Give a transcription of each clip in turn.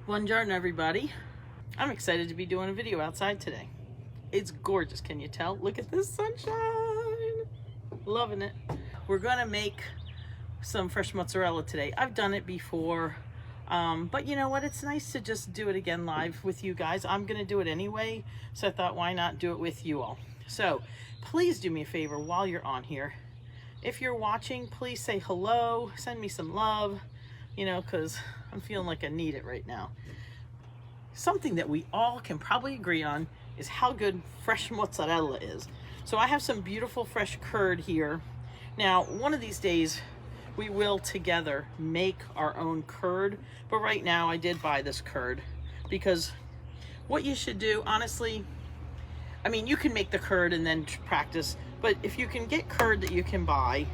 Buongiorno everybody. I'm excited to be doing a video outside today. It's gorgeous, can you tell? Look at this sunshine. Loving it. We're gonna make some fresh mozzarella today. I've done it before, but you know what? It's nice to just do it again live with you guys. I'm gonna do it anyway, so I thought why not do it with you all. So please do me a favor while you're on here. If you're watching, please say hello, send me some love, you know, because I'm feeling like I need it right now. Something that we all can probably agree on is how good fresh mozzarella is. So I have some beautiful fresh curd here. Now, one of these days, we will together make our own curd. But right now, I did buy this curd because what you should do, honestly, I mean, you can make the curd and then practice. But if you can get curd that you can buy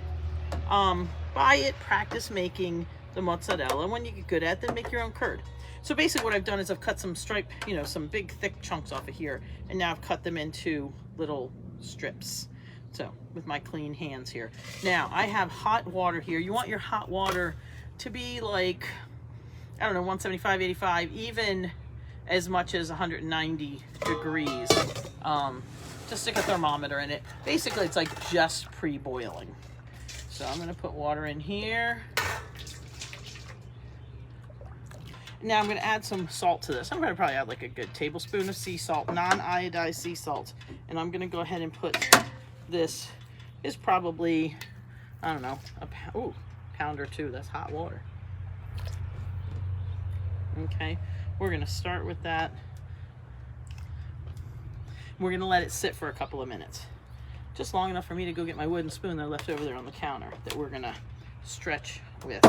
it, practice making the mozzarella. When you get good at it, then make your own curd. So basically what I've done is I've cut some some big thick chunks off of here, and now I've cut them into little strips. So with my clean hands here. Now I have hot water here. You want your hot water to be like, I don't know, 175, 85, even as much as 190 degrees. Just stick a thermometer in it. Basically it's like just pre-boiling. So I'm gonna put water in here. Now I'm going to add some salt to this. I'm going to probably add like a good tablespoon of sea salt, non-iodized sea salt. And I'm going to go ahead and put this, is probably, I don't know, a pound or two. That's hot water. Okay, we're going to start with that. We're going to let it sit for a couple of minutes. Just long enough for me to go get my wooden spoon that I left over there on the counter that we're going to stretch with.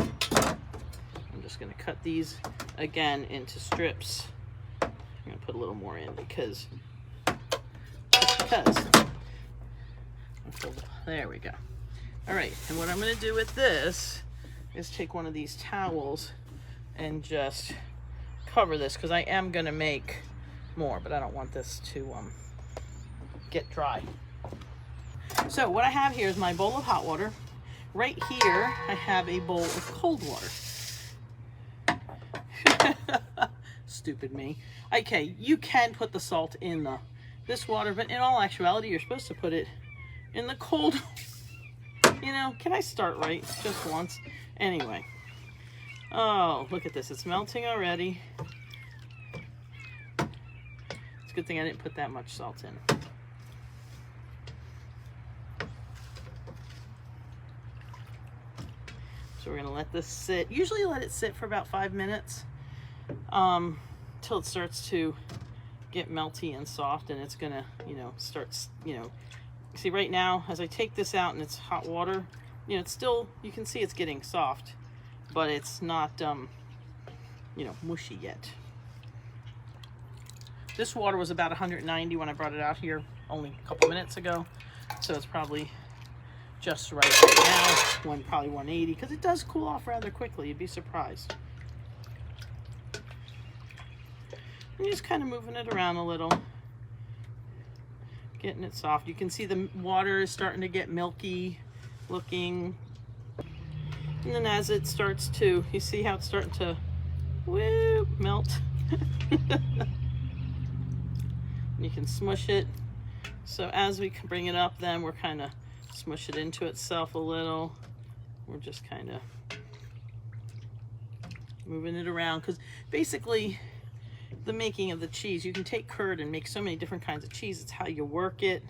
I'm just going to cut these again into strips. I'm going to put a little more in because there we go. All right, and what I'm going to do with this is take one of these towels and just cover this because I am going to make more, but I don't want this to get dry. So what I have here is my bowl of hot water. Right here I have a bowl of cold water. Stupid me. Okay, you can put the salt in this water, but in all actuality, you're supposed to put it in the cold. You know, can I start right just once? Anyway. Oh, look at this. It's melting already. It's a good thing I didn't put that much salt in. So we're going to let this sit. Usually let it sit for about 5 minutes. Till it starts to get melty and soft, and it's gonna, see right now as I take this out and it's hot water, it's still, you can see it's getting soft, but it's not, mushy yet. This water was about 190 when I brought it out here only a couple minutes ago, so it's probably just right now, probably 180, because it does cool off rather quickly. You'd be surprised. I'm just kind of moving it around a little, getting it soft. You can see the water is starting to get milky looking. And then as it starts to, you see how it's starting to melt. You can smush it. So as we bring it up, then we're kind of smush it into itself a little. We're just kind of moving it around because basically the making of the cheese, you can take curd and make so many different kinds of cheese. It's how you work it.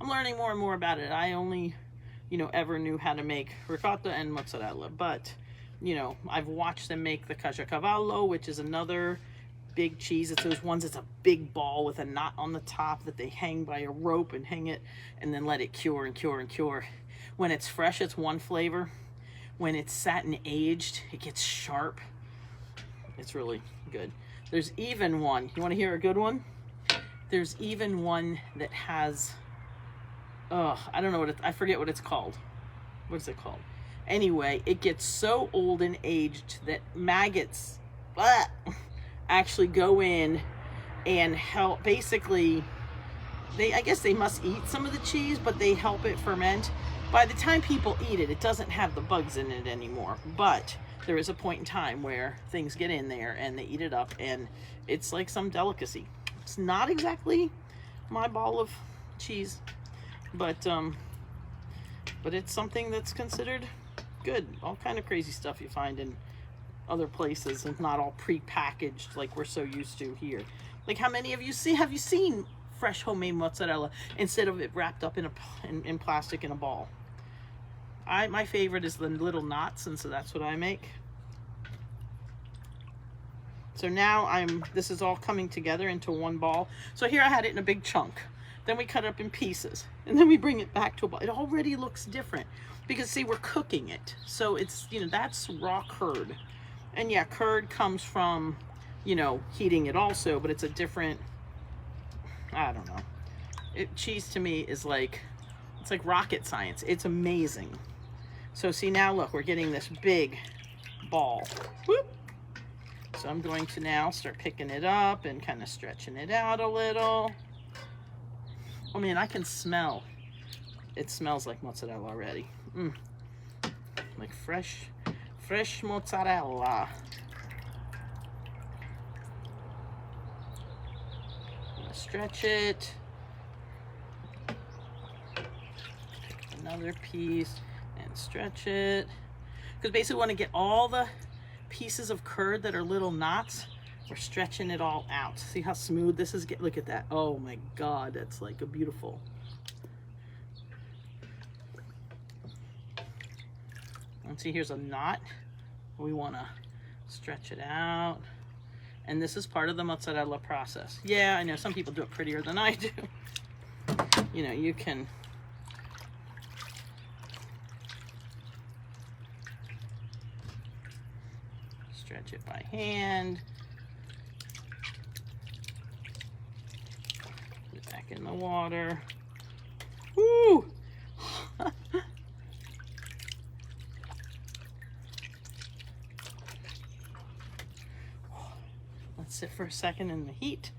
I'm learning more and more about it. I only, ever knew how to make ricotta and mozzarella, but, I've watched them make the caciocavallo, which is another big cheese. It's those ones, it's a big ball with a knot on the top that they hang by a rope and hang it and then let it cure and cure and cure. When it's fresh, it's one flavor. When it's sat and aged, it gets sharp. It's really good. There's even one, you want to hear a good one? There's even one that has, I don't know I forget what it's called. What is it called? Anyway, it gets so old and aged that maggots actually go in and help, basically, I guess they must eat some of the cheese, but they help it ferment. By the time people eat it, it doesn't have the bugs in it anymore. But there is a point in time where things get in there and they eat it up, and it's like some delicacy. It's not exactly my ball of cheese, but it's something that's considered good. All kind of crazy stuff you find in other places, and not all pre-packaged like we're so used to here. Like, how many of you have you seen fresh homemade mozzarella instead of it wrapped up in plastic in a ball? My favorite is the little knots, and so that's what I make. So now this is all coming together into one ball. So here I had it in a big chunk. Then we cut it up in pieces, and then we bring it back to a ball. It already looks different because, see, we're cooking it. So it's, you know, that's raw curd. And yeah, curd comes from, you know, heating it also, but it's a different, I don't know. Cheese to me is like, it's like rocket science. It's amazing. So see, now look, we're getting this big ball. Whoop. So I'm going to now start picking it up and kind of stretching it out a little. Oh man, I can smell. It smells like mozzarella already. Like fresh mozzarella. I'm gonna stretch it. Pick another piece and stretch it. Because basically we want to get all the pieces of curd that are little knots. We're stretching it all out. See how smooth this is? Look at that. Oh my God, that's like a beautiful. And see, here's a knot. We want to stretch it out. And this is part of the mozzarella process. Yeah, I know some people do it prettier than I do. You know, you can stretch it by hand. Put it back in the water. Woo! Let's sit for a second in the heat.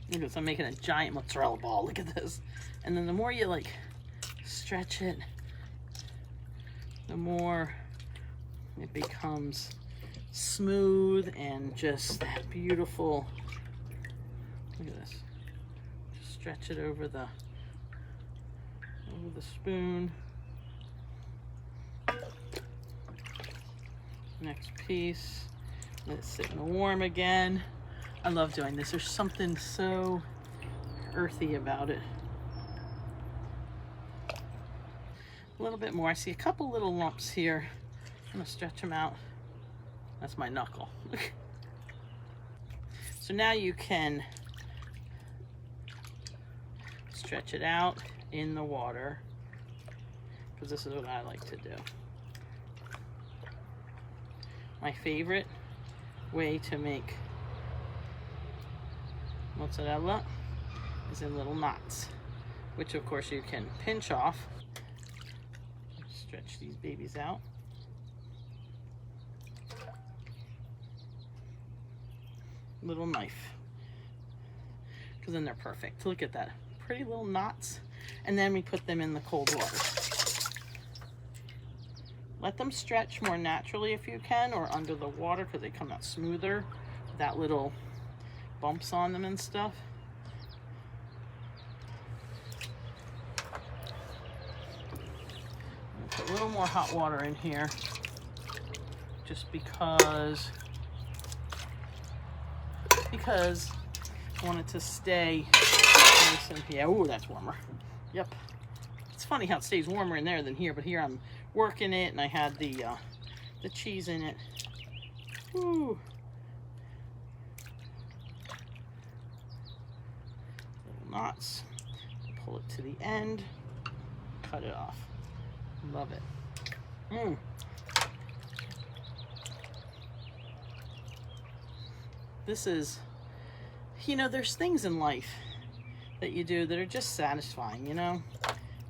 Look at this, I'm making a giant mozzarella ball. Look at this. And then the more you like stretch it, the more it becomes smooth and just that beautiful. Look at this. Just stretch it over the spoon. Next piece. Let it sit in the warm again. I love doing this. There's something so earthy about it. A little bit more. I see a couple little lumps here. I'm gonna stretch them out. That's my knuckle. So now you can stretch it out in the water, because this is what I like to do. My favorite way to make mozzarella is in little knots, which of course you can pinch off. Stretch these babies out. Little knife, because then they're perfect. Look at that, pretty little knots. And then we put them in the cold water. Let them stretch more naturally if you can, or under the water, because they come out smoother without little bumps on them and stuff. Put a little more hot water in here, just because I want it to stay nice and, yeah, ooh, that's warmer. Yep. It's funny how it stays warmer in there than here, but here I'm working it and I had the cheese in it. Ooh. Little knots. Pull it to the end. Cut it off. Love it. This is, you know, there's things in life that you do that are just satisfying, you know?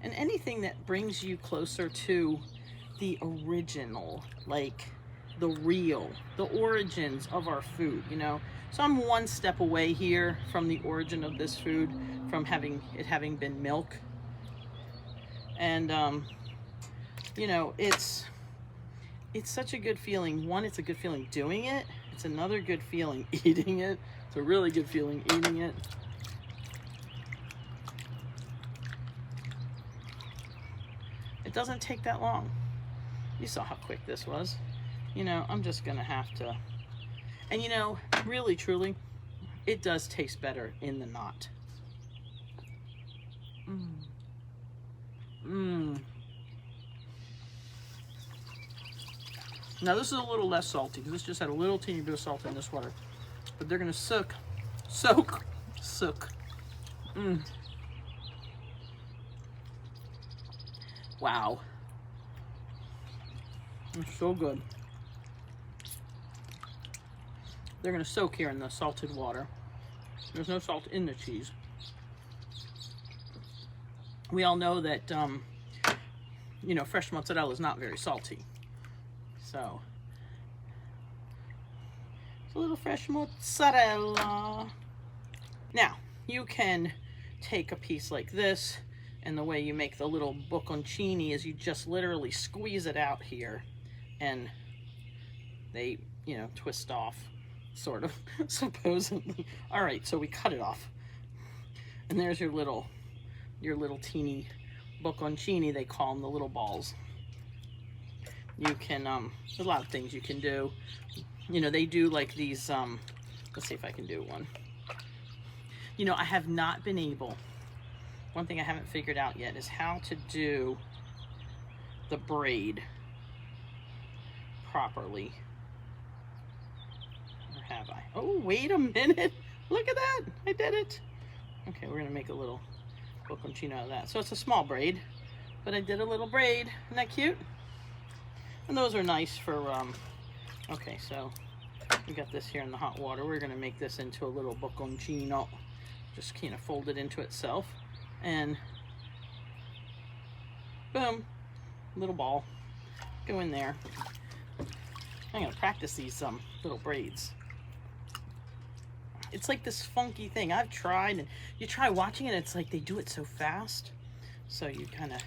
And anything that brings you closer to the original, like the real, the origins of our food, you know? So I'm one step away here from the origin of this food, from having been milk. And you know, it's such a good feeling. One, it's a good feeling doing it. It's another good feeling eating it. It's a really good feeling eating it. It doesn't take that long. You saw how quick this was. You know, I'm just gonna have to, and you know, really truly, it does taste better in the knot. Now this is a little less salty because this just had a little teeny bit of salt in this water, but they're gonna soak. Wow, it's so good. They're gonna soak here in the salted water. There's no salt in the cheese. We all know that, you know, fresh mozzarella is not very salty. So, it's a little fresh mozzarella. Now, you can take a piece like this, and the way you make the little bocconcini is you just literally squeeze it out here, and they, you know, twist off, sort of, supposedly. All right, so we cut it off. And there's your little teeny bocconcini, they call them, the little balls. You can, there's a lot of things you can do. You know, they do like these, let's see if I can do one. You know, I have not been able, one thing I haven't figured out yet is how to do the braid properly. Or have I? Oh, wait a minute. Look at that. I did it. Okay, we're gonna make a little bocconcino out of that. So it's a small braid, but I did a little braid. Isn't that cute? And those are nice for, okay, so we got this here in the hot water. We're gonna make this into a little bocconcino. Just kind of fold it into itself, and boom, little ball, go in there. I'm gonna practice these little braids. It's like this funky thing. I've tried, and you try watching it, it's like they do it so fast. So you kind of,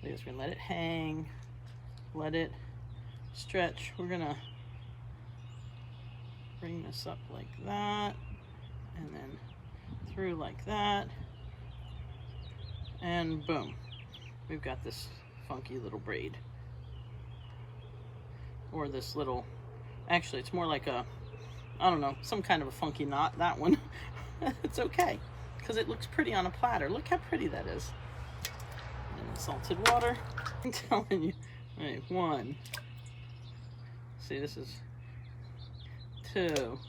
we're gonna let it hang, let it stretch. We're gonna bring this up like that, and then through like that, and boom, we've got this funky little braid. Or this little, actually it's more like a, I don't know, some kind of a funky knot, that one. It's okay, because it looks pretty on a platter. Look how pretty that is. And the salted water, I'm telling you. All right, 1. See, this is 2,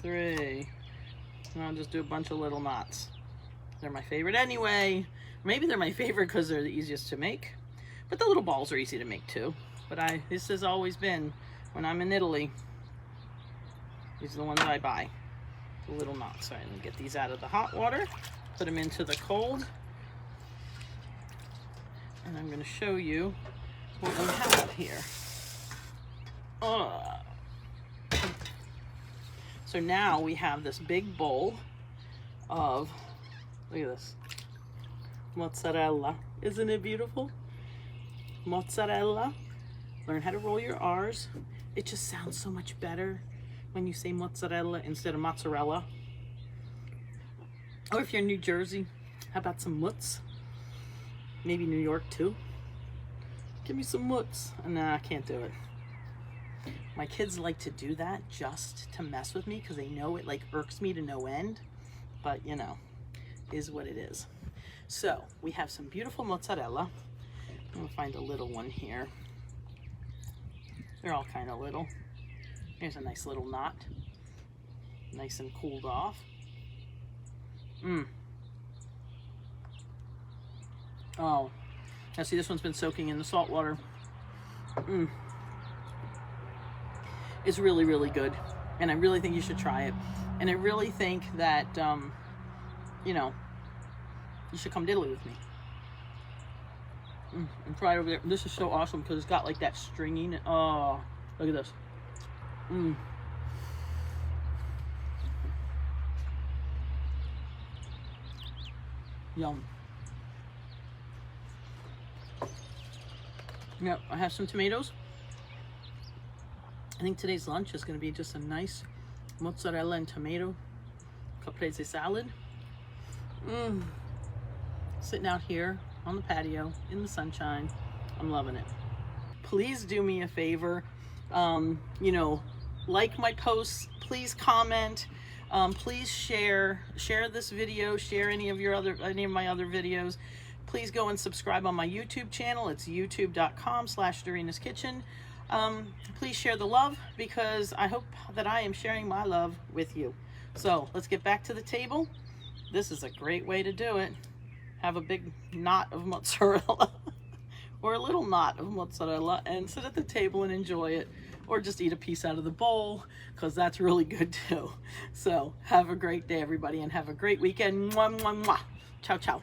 3. And I'll just do a bunch of little knots. They're my favorite anyway. Maybe they're my favorite because they're the easiest to make. But the little balls are easy to make too. But this has always been, when I'm in Italy, these are the ones I buy. The little knots. All right, let me get these out of the hot water, put them into the cold. And I'm going to show you what we have here. So now we have this big bowl of, look at this, mozzarella. Isn't it beautiful? Mozzarella. Learn how to roll your R's. It just sounds so much better when you say mozzarella instead of mozzarella. Or if you're in New Jersey, how about some mutz? Maybe New York too. Give me some mutz. Nah, I can't do it. My kids like to do that just to mess with me because they know it like irks me to no end. But you know, is what it is. So we have some beautiful mozzarella. I'm gonna find a little one here. They're all kind of little. Here's a nice little knot. Nice and cooled off. Oh, now see, this one's been soaking in the salt water. It's really, really good. And I really think you should try it. And I really think that, you know, you should come to Italy with me. And try it over there. This is so awesome because it's got like that stringing. Oh, look at this. Yum. Yep, I have some tomatoes. I think today's lunch is going to be just a nice mozzarella and tomato caprese salad. Sitting out here on the patio in the sunshine. I'm loving it. Please do me a favor. You know, like my posts. Please comment. Please share this video. Share any of my other videos. Please go and subscribe on my YouTube channel. It's youtube.com/Dorina's Kitchen. Please share the love, because I hope that I am sharing my love with you. So let's get back to the table. This is a great way to do it. Have a big knot of mozzarella or a little knot of mozzarella and sit at the table and enjoy it, or just eat a piece out of the bowl, because that's really good too. So have a great day, everybody, and have a great weekend. Mwah, mwah, mwah. Ciao, ciao.